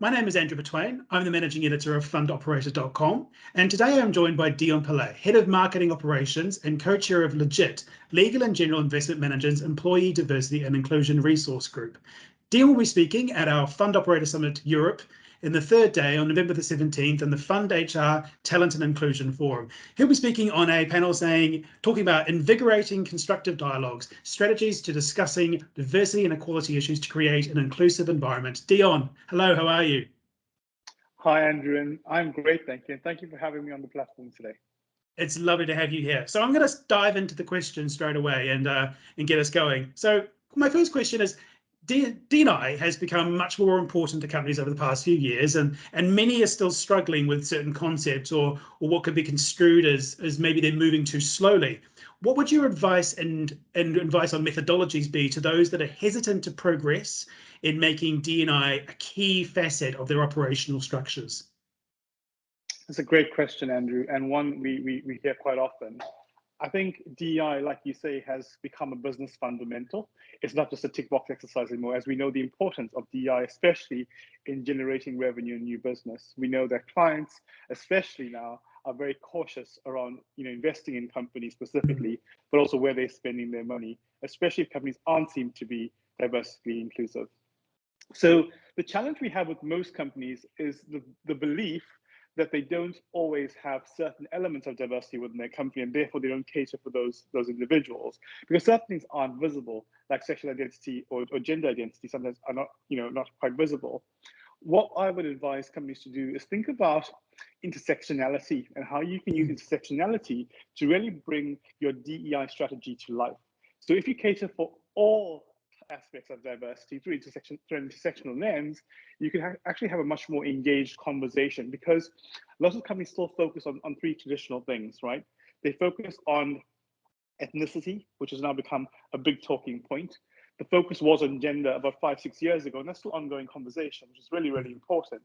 My name is Andrew Betwain. I'm the managing editor of fundoperator.com, and today I'm joined by Deon Pillay, head of marketing operations and co-chair of Legit, Legal and General Investment Managers Employee Diversity and Inclusion Resource Group. Deon will be speaking at our Fund Operator Summit Europe in the third day on November the 17th and the Fund HR Talent and Inclusion Forum. He'll be speaking on a panel talking about invigorating constructive dialogues, strategies to discussing diversity and equality issues to create an inclusive environment. Deon, hello, how are you? Hi, Andrew, and I'm great, thank you. And thank you for having me on the platform today. It's lovely to have you here. So I'm going to dive into the questions straight away and get us going. So my first question is, D&I has become much more important to companies over the past few years, and many are still struggling with certain concepts or what could be construed as maybe they're moving too slowly. What would your advice and advice on methodologies be to those that are hesitant to progress in making D&I a key facet of their operational structures? That's a great question, Andrew, and one we hear quite often. I think DEI, like you say, has become a business fundamental. It's not just a tick box exercise anymore, as we know the importance of DEI, especially in generating revenue and new business. We know that clients, especially now, are very cautious around investing in companies specifically, but also where they're spending their money, especially if companies aren't seen to be diversity inclusive. So the challenge we have with most companies is the belief that they don't always have certain elements of diversity within their company, and therefore they don't cater for those individuals, because certain things aren't visible, like sexual identity or gender identity sometimes are not quite visible. What I would advise companies to do is think about intersectionality and how you can use intersectionality to really bring your DEI strategy to life. So if you cater for all aspects of diversity through an intersectional lens, you can actually have a much more engaged conversation, because lots of companies still focus on three traditional things, right? They focus on ethnicity, which has now become a big talking point. The focus was on gender about 5-6 years ago, and that's still ongoing conversation, which is really, really important.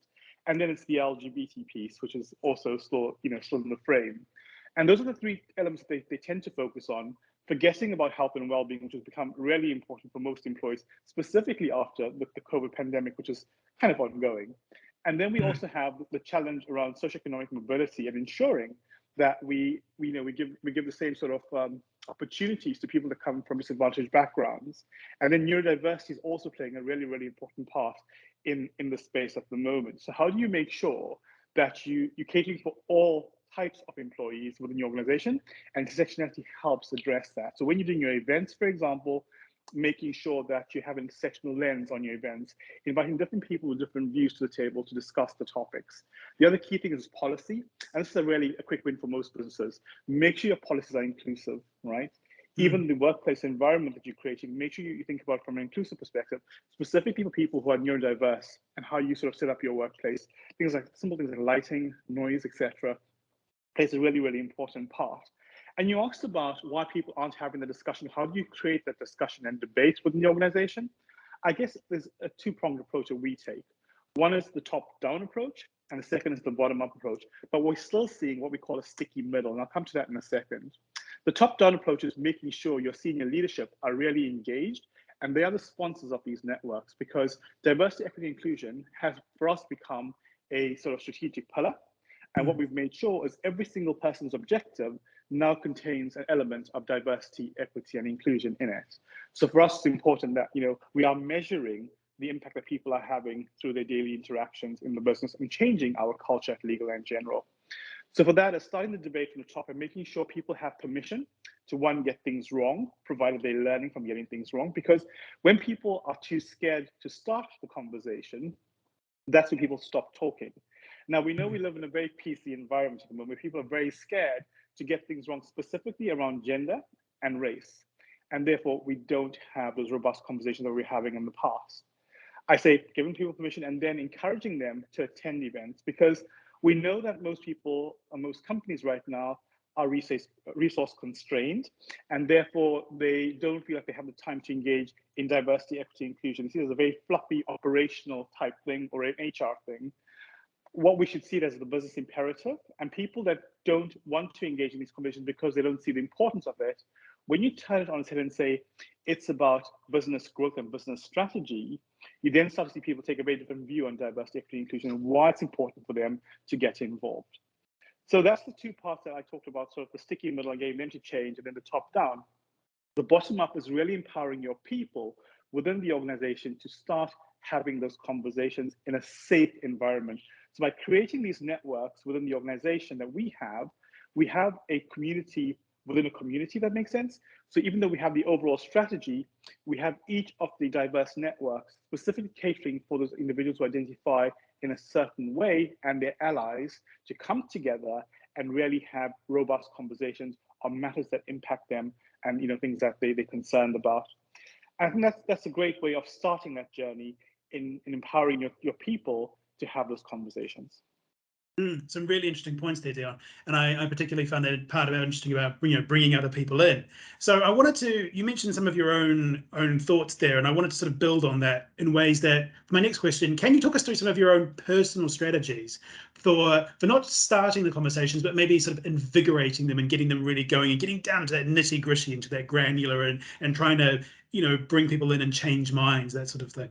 And then it's the LGBT piece, which is also still in the frame. And those are the three elements that they tend to focus on, forgetting about health and well-being, which has become really important for most employees, specifically after the COVID pandemic, which is kind of ongoing. And then we also have the challenge around socioeconomic mobility and ensuring that we give the same sort of opportunities to people that come from disadvantaged backgrounds. And then neurodiversity is also playing a really, really important part in the space at the moment. So how do you make sure that you're catering for all types of employees within your organization, and intersectionality helps address that. So when you're doing your events, for example, making sure that you have an intersectional lens on your events, inviting different people with different views to the table to discuss the topics. The other key thing is policy, and this is really a quick win for most businesses. Make sure your policies are inclusive, right? Even the workplace environment that you're creating, make sure you think about it from an inclusive perspective, specifically for people who are neurodiverse, and how you sort of set up your workplace. Simple things like lighting, noise, etc. plays a really, really important part. And you asked about why people aren't having the discussion. How do you create that discussion and debate within the organization? I guess there's a two-pronged approach that we take. One is the top-down approach, and the second is the bottom-up approach. But we're still seeing what we call a sticky middle, and I'll come to that in a second. The top-down approach is making sure your senior leadership are really engaged, and they are the sponsors of these networks, because diversity, equity, inclusion has, for us, become a sort of strategic pillar. And what we've made sure is every single person's objective now contains an element of diversity, equity, and inclusion in it. So for us, it's important that we are measuring the impact that people are having through their daily interactions in the business and changing our culture at Legal and General. So for that, it's starting the debate from the top and making sure people have permission to, one, get things wrong, provided they're learning from getting things wrong. Because when people are too scared to start the conversation, that's when people stop talking. Now, we know we live in a very PC environment at the moment where people are very scared to get things wrong, specifically around gender and race. And therefore, we don't have those robust conversations that we were having in the past. I say giving people permission and then encouraging them to attend events, because we know that most people and most companies right now are resource constrained, and therefore they don't feel like they have the time to engage in diversity, equity, inclusion. They see it as a very fluffy operational type thing or an HR thing. What we should see it as the business imperative, and people that don't want to engage in these conversations because they don't see the importance of it, When you turn it on its head and say it's about business growth and business strategy, you then start to see people take a very different view on diversity, equity, inclusion, and why it's important for them to get involved. So that's the two parts that I talked about, sort of the sticky middle and getting them to change, and then the top down. The bottom up is really empowering your people within the organization to start having those conversations in a safe environment. So by creating these networks within the organization that we have a community within a community, that makes sense. So even though we have the overall strategy, we have each of the diverse networks specifically catering for those individuals who identify in a certain way and their allies to come together and really have robust conversations on matters that impact them and things that they're concerned about. I think that's a great way of starting that journey in empowering your people to have those conversations. Some really interesting points there, Deon, and I particularly found that part about interesting about bringing other people in. So I wanted to, you mentioned some of your own thoughts there, and I wanted to sort of build on that in ways that, for my next question, can you talk us through some of your own personal strategies for not starting the conversations, but maybe sort of invigorating them and getting them really going and getting down to that nitty gritty, into that granular, and trying to bring people in and change minds, that sort of thing.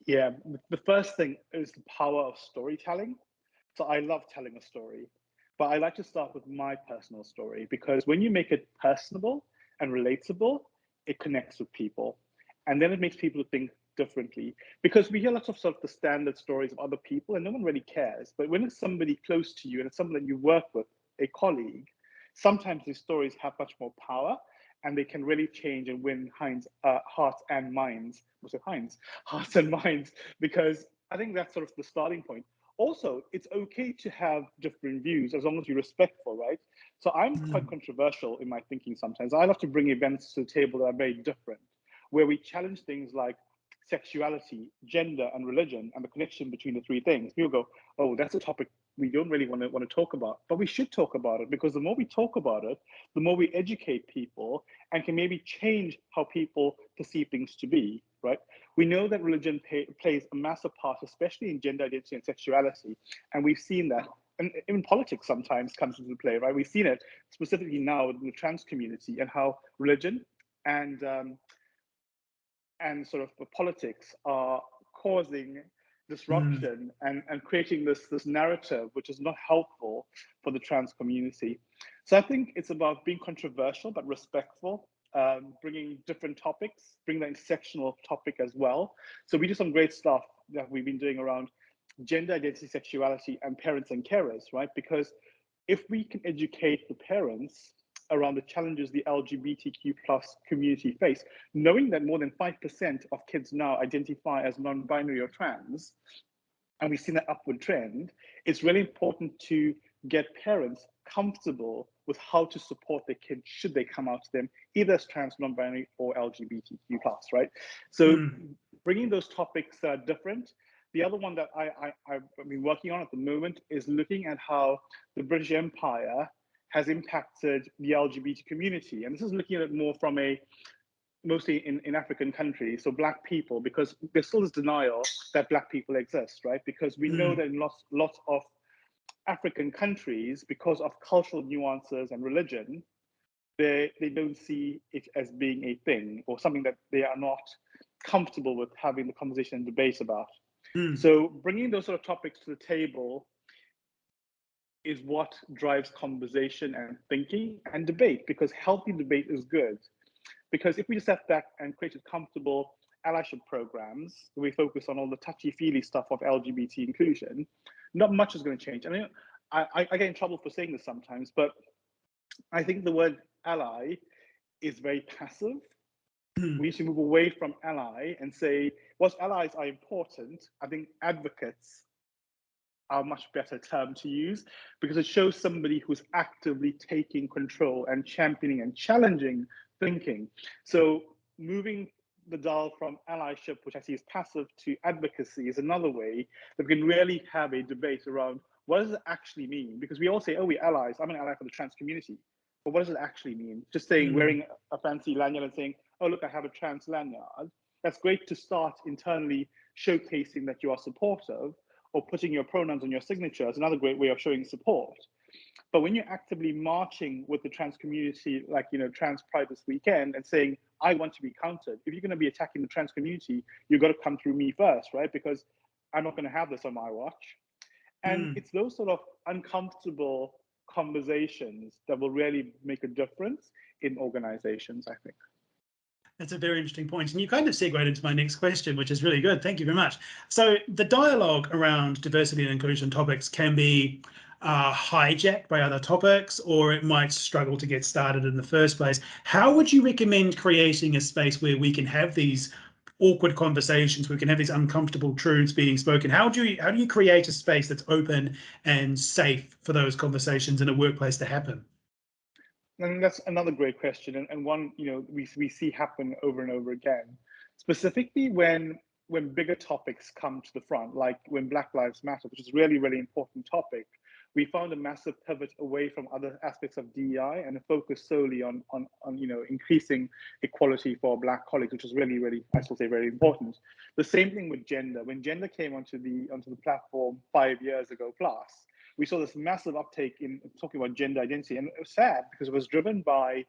Yeah, the first thing is the power of storytelling. So I love telling a story, but I like to start with my personal story, because when you make it personable and relatable, it connects with people. And then it makes people think differently, because we hear lots of sort of the standard stories of other people and no one really cares. But when it's somebody close to you and it's someone that you work with, a colleague, sometimes these stories have much more power and they can really change and win hearts and minds. Was it Heinz? Hearts and minds, because I think that's sort of the starting point. Also, it's okay to have different views as long as you're respectful, right? So I'm quite controversial in my thinking sometimes. I love to bring events to the table that are very different, where we challenge things like sexuality, gender, and religion, and the connection between the three things. People go, oh, that's a topic we don't really want to talk about, but we should talk about it, because the more we talk about it, the more we educate people and can maybe change how people perceive things to be, right? We know that religion plays a massive part, especially in gender identity and sexuality, and we've seen that. And even politics sometimes comes into play, right? We've seen it specifically now in the trans community, and how religion and sort of politics are causing disruption and creating this narrative which is not helpful for the trans community. So I think it's about being controversial but respectful, bringing different topics, bring that intersectional topic as well. So we do some great stuff that we've been doing around gender identity, sexuality, and parents and carers, right? Because if we can educate the parents around the challenges the LGBTQ plus community face, knowing that more than 5% of kids now identify as non-binary or trans, and we've seen that upward trend, it's really important to get parents comfortable with how to support their kids should they come out to them, either as trans, non-binary, or LGBTQ plus, right? So bringing those topics that are different. The other one that I've been working on at the moment is looking at how the British Empire has impacted the LGBT community. And this is looking at it more from mostly in African countries, so Black people, because there's still this denial that Black people exist, right? Because we know that in lots of African countries, because of cultural nuances and religion, they don't see it as being a thing or something that they are not comfortable with having the conversation and debate about. So bringing those sort of topics to the table is what drives conversation and thinking and debate, because healthy debate is good. Because if we just step back and create comfortable allyship programs, we focus on all the touchy-feely stuff of LGBT inclusion, not much is going to change. I mean, I get in trouble for saying this sometimes, but I think the word ally is very passive. We need to move away from ally and say, whilst allies are important, I think advocates are a much better term to use, because it shows somebody who's actively taking control and championing and challenging thinking. So moving the dial from allyship, which I see as passive, to advocacy is another way that we can really have a debate around what does it actually mean? Because we all say, oh, we're allies. I'm an ally for the trans community. But what does it actually mean? Just saying, wearing a fancy lanyard and saying, oh, look, I have a trans lanyard. That's great to start internally showcasing that you are supportive, or putting your pronouns on your signature is another great way of showing support. But when you're actively marching with the trans community, like, Trans Pride this weekend, and saying, I want to be counted, if you're going to be attacking the trans community, you've got to come through me first, right? Because I'm not going to have this on my watch. And it's those sort of uncomfortable conversations that will really make a difference in organizations, I think. That's a very interesting point. And you kind of segued into my next question, which is really good. Thank you very much. So the dialogue around diversity and inclusion topics can be hijacked by other topics, or it might struggle to get started in the first place. How would you recommend creating a space where we can have these awkward conversations, we can have these uncomfortable truths being spoken? How do you create a space that's open and safe for those conversations in a workplace to happen? And that's another great question, and one we see happen over and over again, specifically when bigger topics come to the front, like when Black Lives Matter, which is really, really important topic. We found a massive pivot away from other aspects of DEI and a focus solely on increasing equality for Black colleagues, which is really, really, I still say, very important. The same thing with gender. When gender came onto the platform 5 years ago plus, we saw this massive uptake in talking about gender identity, and it was sad because it was driven by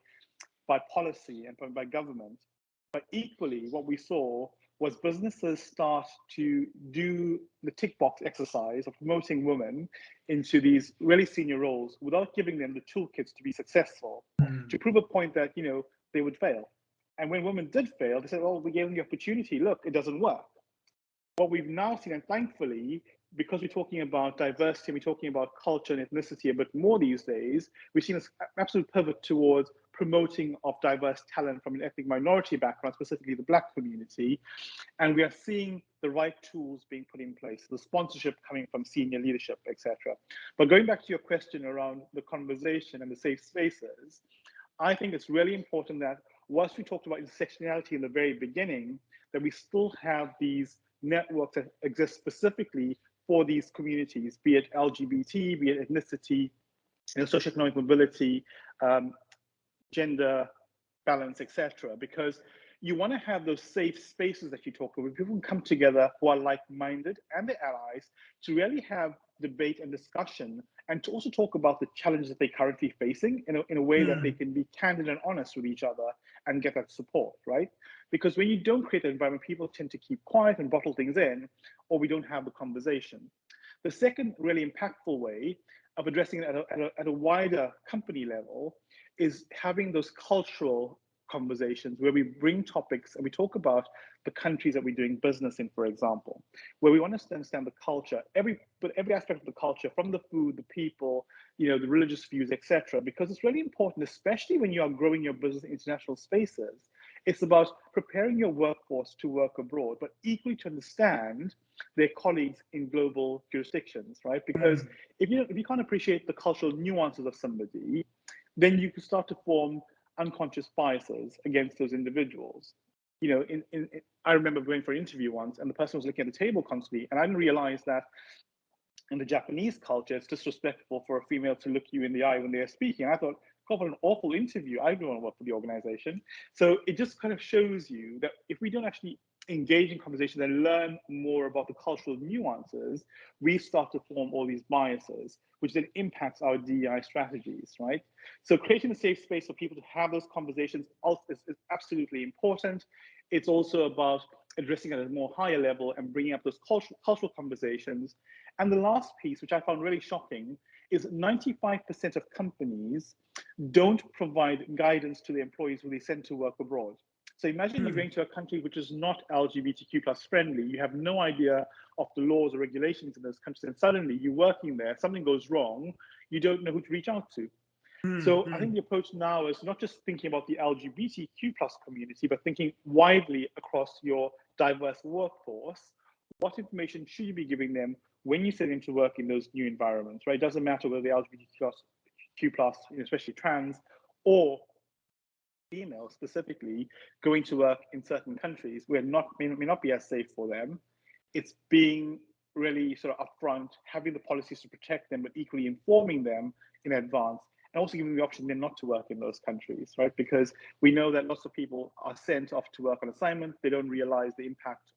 policy and by government. But equally, what we saw was businesses start to do the tick box exercise of promoting women into these really senior roles without giving them the toolkits to be successful, to prove a point that they would fail. And when women did fail, they said, "Well, we gave them the opportunity. Look, it doesn't work." What we've now seen, and thankfully, because we're talking about diversity, we're talking about culture and ethnicity a bit more these days, we've seen an absolute pivot towards promoting of diverse talent from an ethnic minority background, specifically the Black community. And we are seeing the right tools being put in place, the sponsorship coming from senior leadership, etc. But going back to your question around the conversation and the safe spaces, I think it's really important that whilst we talked about intersectionality in the very beginning, that we still have these networks that exist specifically for these communities, be it LGBT, be it ethnicity, socioeconomic mobility, gender balance, etc. Because you want to have those safe spaces that you talk about, where people can come together who are like-minded and their allies to really have debate and discussion, and to also talk about the challenges that they're currently facing in a way that they can be candid and honest with each other and get that support, right? Because when you don't create that environment, people tend to keep quiet and bottle things in, or we don't have the conversation. The second really impactful way of addressing it at a wider company level is having those cultural conversations where we bring topics and we talk about the countries that we're doing business in, for example, where we want to understand the culture, every aspect of the culture, from the food, the people, the religious views, etc. Because it's really important, especially when you are growing your business in international spaces. It's about preparing your workforce to work abroad, but equally to understand their colleagues in global jurisdictions, right? Because if you can't appreciate the cultural nuances of somebody, then you can start to form unconscious biases against those individuals. I remember going for an interview once, and the person was looking at the table constantly, and I didn't realize that in the Japanese culture, it's disrespectful for a female to look you in the eye when they're speaking. And I thought, God, what an awful interview. I don't want to work for the organization. So it just kind of shows you that if we don't actually engage in conversations and learn more about the cultural nuances, we start to form all these biases, which then impacts our DEI strategies, right? So creating a safe space for people to have those conversations is absolutely important. It's also about addressing it at a more higher level and bringing up those cultural conversations. And the last piece, which I found really shocking, is 95% of companies don't provide guidance to the employees who they send to work abroad. So imagine you're going to a country which is not LGBTQ plus friendly. You have no idea of the laws or regulations in those countries, and suddenly you're working there, something goes wrong, you don't know who to reach out to. So I think the approach now is not just thinking about the LGBTQ plus community, but thinking widely across your diverse workforce. What information should you be giving them when you send them to work in those new environments, right? It doesn't matter whether they're LGBTQ plus, especially trans, or females specifically, going to work in certain countries where may not be as safe for them. It's being really sort of upfront, having the policies to protect them, but equally informing them in advance, and also giving them the option then not to work in those countries, right? Because we know that lots of people are sent off to work on assignment. They don't realize the impact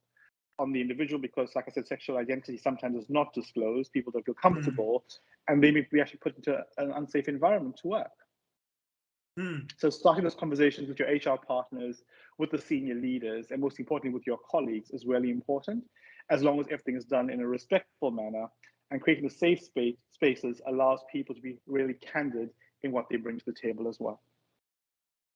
on the individual because, like I said, sexual identity sometimes is not disclosed. People don't feel Mm. comfortable, and they may be actually put into an unsafe environment to work. Mm. So starting those conversations with your HR partners, with the senior leaders, and most importantly with your colleagues is really important, as long as everything is done in a respectful manner. And creating the safe spaces allows people to be really candid in what they bring to the table as well.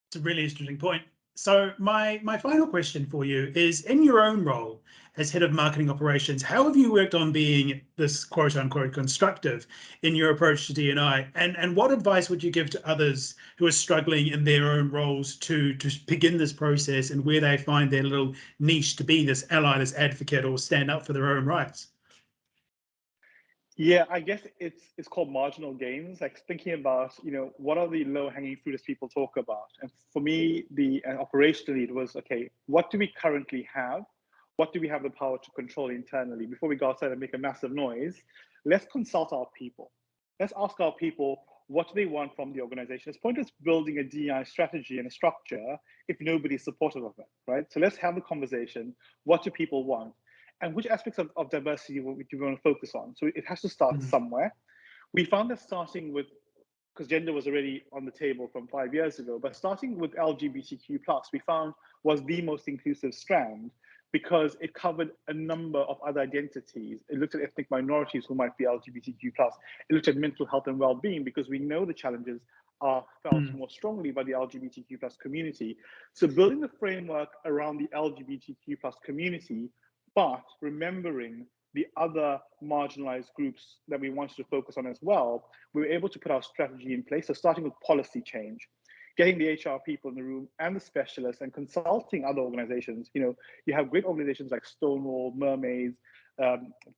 It's a really interesting point. So my final question for you is, in your own role as head of marketing operations, how have you worked on being this quote unquote constructive in your approach to D&I? And what advice would you give to others who are struggling in their own roles to begin this process, and where they find their little niche to be this ally, this advocate, or stand up for their own rights? Yeah, I guess it's called marginal gains, like thinking about, what are the low-hanging fruit as people talk about. And for me, the operational lead was, okay, what do we currently have? What do we have the power to control internally? Before we go outside and make a massive noise, let's consult our people. Let's ask our people, what do they want from the organization? It's pointless building a DEI strategy and a structure if nobody's supportive of it, right? So let's have the conversation. What do people want? And which aspects of diversity do you want to focus on? So it has to start Mm. somewhere. We found that starting with, because gender was already on the table from 5 years ago, but starting with LGBTQ+, we found was the most inclusive strand because it covered a number of other identities. It looked at ethnic minorities who might be LGBTQ+. It looked at mental health and well-being because we know the challenges are felt Mm. more strongly by the LGBTQ+ community. So building the framework around the LGBTQ+ community, but remembering the other marginalized groups that we wanted to focus on as well, we were able to put our strategy in place. So starting with policy change, getting the HR people in the room and the specialists and consulting other organizations. You have great organizations like Stonewall, Mermaids,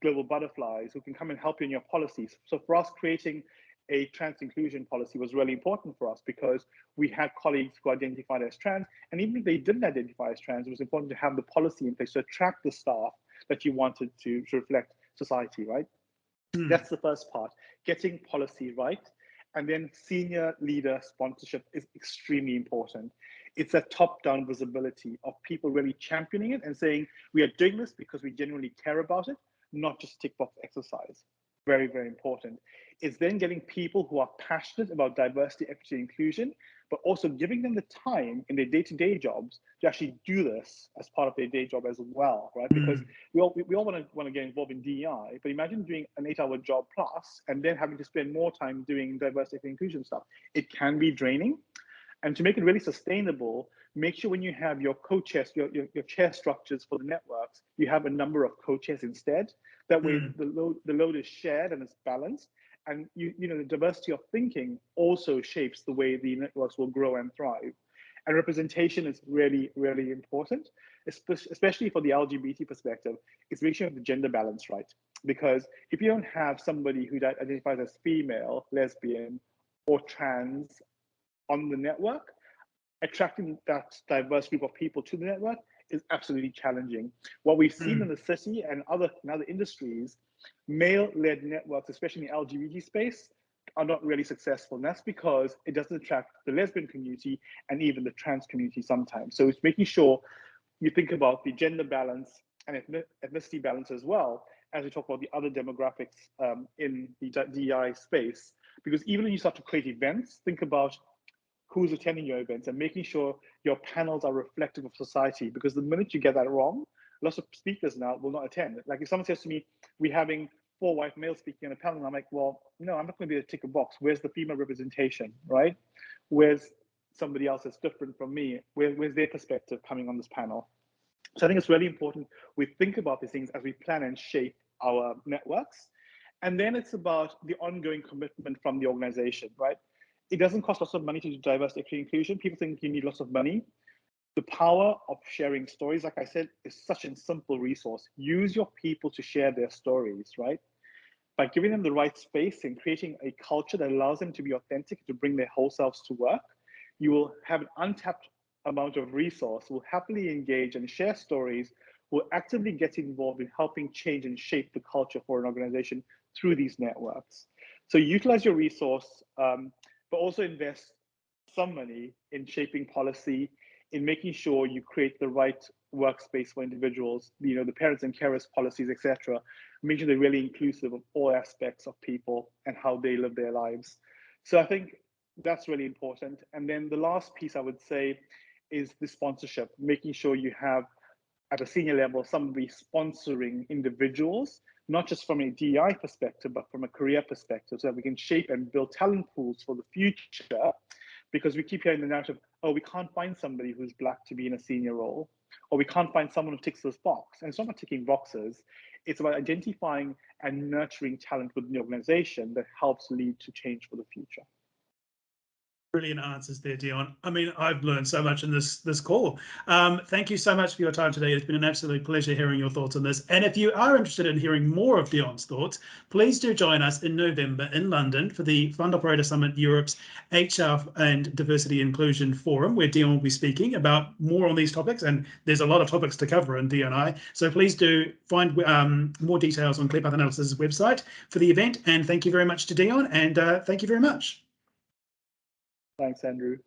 Global Butterflies, who can come and help you in your policies. So for us, creating a trans inclusion policy was really important for us because we had colleagues who identified as trans, and even if they didn't identify as trans, it was important to have the policy in place to attract the staff that you wanted to reflect society, right? Mm. That's the first part, getting policy right. And then senior leader sponsorship is extremely important. It's a top-down visibility of people really championing it and saying, we are doing this because we genuinely care about it, not just tick box exercise. Very, very important. It's then getting people who are passionate about diversity, equity, inclusion, but also giving them the time in their day-to-day jobs to actually do this as part of their day job as well, right? Because Mm. we all want to get involved in DEI, but imagine doing an 8-hour job plus and then having to spend more time doing diversity and inclusion stuff. It can be draining. And to make it really sustainable, make sure when you have your co-chairs, your chair structures for the networks, you have a number of co-chairs instead. That way Mm. the load is shared and it's balanced. And the diversity of thinking also shapes the way the networks will grow and thrive. And representation is really, really important, especially for the LGBT perspective. It's making sure the gender balance right. Because if you don't have somebody who identifies as female, lesbian, or trans on the network, attracting that diverse group of people to the network is absolutely challenging. What we've seen in Mm. the city and other industries, male-led networks, especially in the LGBT space, are not really successful. And that's because it doesn't attract the lesbian community and even the trans community sometimes. So it's making sure you think about the gender balance and ethnicity balance as well as we talk about the other demographics in the DEI space. Because even when you start to create events, think about who's attending your events and making sure your panels are reflective of society. Because the minute you get that wrong, lots of speakers now will not attend. Like if someone says to me, we're having 4 white males speaking on a panel, and I'm like, well, no, I'm not going to be able to tick a box. Where's the female representation, right? Where's somebody else that's different from me? Where's their perspective coming on this panel? So I think it's really important we think about these things as we plan and shape our networks. And then it's about the ongoing commitment from the organization, right? It doesn't cost lots of money to do diversity, equity, inclusion. People think you need lots of money. The power of sharing stories, like I said, is such a simple resource. Use your people to share their stories, right? By giving them the right space and creating a culture that allows them to be authentic, to bring their whole selves to work, you will have an untapped amount of resource, will happily engage and share stories, will actively get involved in helping change and shape the culture for an organization through these networks. So utilize your resource, but also invest some money in shaping policy, in making sure you create the right workspace for individuals, the parents and carers policies, etc., make sure they're really inclusive of all aspects of people and how they live their lives. So I think that's really important. And then the last piece I would say is the sponsorship, making sure you have at a senior level somebody sponsoring individuals, not just from a DEI perspective, but from a career perspective, so that we can shape and build talent pools for the future. Because we keep hearing the narrative, oh, we can't find somebody who's Black to be in a senior role, or we can't find someone who ticks this box. And it's not about ticking boxes, it's about identifying and nurturing talent within the organization that helps lead to change for the future. Brilliant answers there, Deon. I mean, I've learned so much in this call. Thank you so much for your time today. It's been an absolute pleasure hearing your thoughts on this. And if you are interested in hearing more of Deon's thoughts, please do join us in November in London for the Fund Operator Summit Europe's HR and Diversity Inclusion Forum, where Deon will be speaking about more on these topics. And there's a lot of topics to cover in D&I. So please do find more details on ClearPath Analysis' website for the event. And thank you very much to Deon. And thank you very much. Thanks, Andrew.